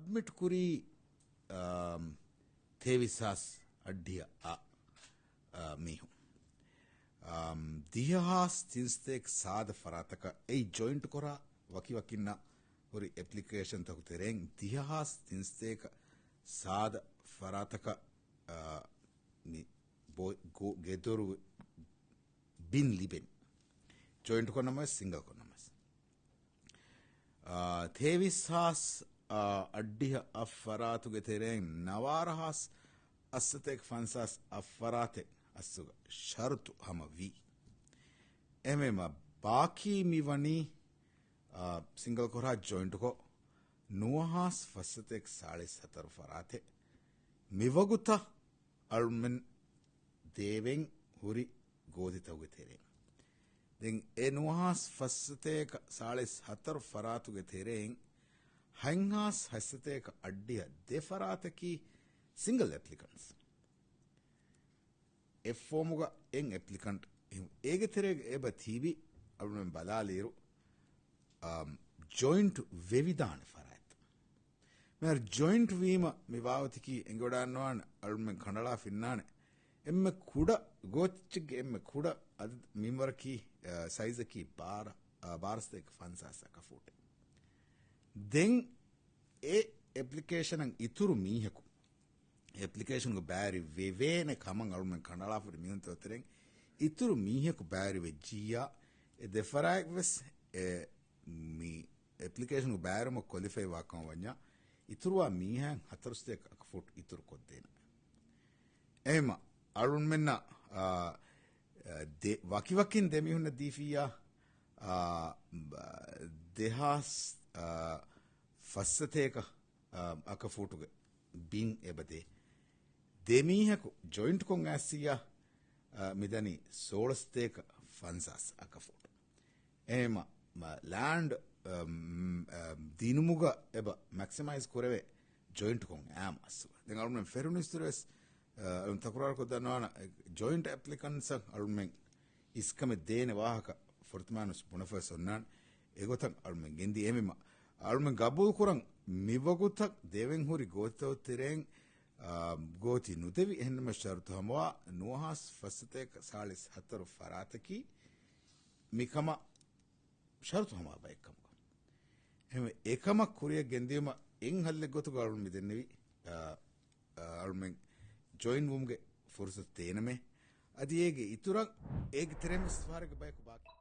submit කුරී තේවිසස් අඩ්ඩිය මිහු දිහාස් තින්ස්තෙක් සාද ෆරාතක ඒ joint කොරා වකිවකින්න හොරි application තකු තෙරෙන් දිහාස් තින්ස්තේක සාද ෆරාතක ගෙදොරු බින් ලිබෙන් joint කොනමස් single කොනමස් තේවිස්හාස් අඩ්ඩිහ අෆරාතුගෙ තෙරෙන් නවාරහස් අස්සතෙක් ෆන්සස් අෆරාතෙක් අස්සුග ශරුතු හම වී එමෙම බාකී මිවනි single කොරා joint කො නුවහස් ෆස්සතෙක් සාලිස් හතරු ෆරාතෙ මිවගුත අල්මෙන් දේවෙන් හුරි ගෝධිතවගෙ තෙරෙන් දෙන් ඒ නුවහස් ෆස්සතේක සාලිස් හතරු ෆරාතුගෙ තෙරෙන් හයින්හාස් හස්සතේක අඩ්ඩිය දෙෆරාතකී සිංගල් ඇප්ලිකන්ස් එෆෝමුග එන් ඇප්ලිකන්ට් ඒගෙ තෙරේග එබ තීවි අලුමෙන් බලාලීරු ජොයින්ට් වෙවිධාන ෆරාඇත් මෙ ජොයින්ට් වීම මිවාවතිකී එංගොඩන්නවාන අලුමෙන් කණඩලා ෆින්නාන එම්ම කුඩ ගෝච්චිග එම්ම කුඩ අද මිමරකී සයිසකී බාරස්තයක ෆන්සාසක ෆූට දෙන් ඒ ඇප්ලිකේෂනන් ඉතුරු මීහකු ඇප්ලිකේෂන්ග බෑරි වෙවේන කමන් අලුමෙන් කණඩලාපුට මියුන්තවතරෙන් ඉතුරු මීහකු බෑරි වෙජ්ජියා දෙෆරායක් වෙස් මේ ඇප්ලිකේෂන් බෑරම කොලිෆයි වාකම වඥා ඉතුරුවා මීහන් හතරස්තයක් අක ෆුට් ඉතුරු කොද්දේන එහෙම අරුන් මෙන්න වකිවකින් දෙමිහුන්න දීෆියා දෙහස් ෆස්සතේක අක ෆුටුග බින් එබදේ දෙමීහකු ජොයින්ට් කොන් ඇස්සියා මිදනි සෝලස්තේක ෆන්සස් අක ෆුටු එහෙම ಲ್ಯಾಂಡ್ ದಿನುಮುಗ ಎಬ ಮ್ಯಾಕ್ಸಿಮೈಸ್ ಕೊರವೆ ಜಾಯಿಂಟ್ ಕೊಂಗ್ ಆಮ್ ಅಸ್ಸು ದೆಂಗ ಅಳುಮೆನ್ ಫೆರುನಿಸ್ತುರೆಸ್ ತಕರಾರ್ ಕೊದ್ದನವಾನ ಜಾಯಿಂಟ್ ಅಪ್ಲಿಕನ್ಸ್ ಅಳುಮೆನ್ ಇಸ್ಕಮೆ ದೇನೆ ವಾಹಕ ಫೊರ್ತಮಾನುಸ್ ಬುಣಫಸ್ ಒನ್ನಾನ್ ಎಗೊತಂ ಅಳುಮೆನ್ ಗೆಂದಿ ಎಮಿಮ ಅಳುಮೆನ್ ಗಬೂಲ್ ಕುರಂ ಮಿವಗುತಕ್ ದೇವೆನ್ ಹುರಿ ಗೋತೋ ತಿರೆನ್ ಗೋತಿ ನುದೆವಿ ಎನ್ನಮ ಶರ್ತು ಹಮವಾ ನುಹಾಸ್ ಫಸತೆಕ ಸಾಲಿಸ್ ಹತ್ತರು ಫರಾತಕಿ ಮಿಕಮ ශරතු හමාබ එක්කම එම එකමක් කුරිය ගෙන්දීම එන් හල්ලෙක් ගොතු ගලුන් මිදෙන්නේවි අල්මෙන් ජොයින් වුම්ගේ ෆුර්සත් තේනමේ අදී ඒගේ ඉතුරක් ඒගේ තරෙම ස්වාරක බයක බාකි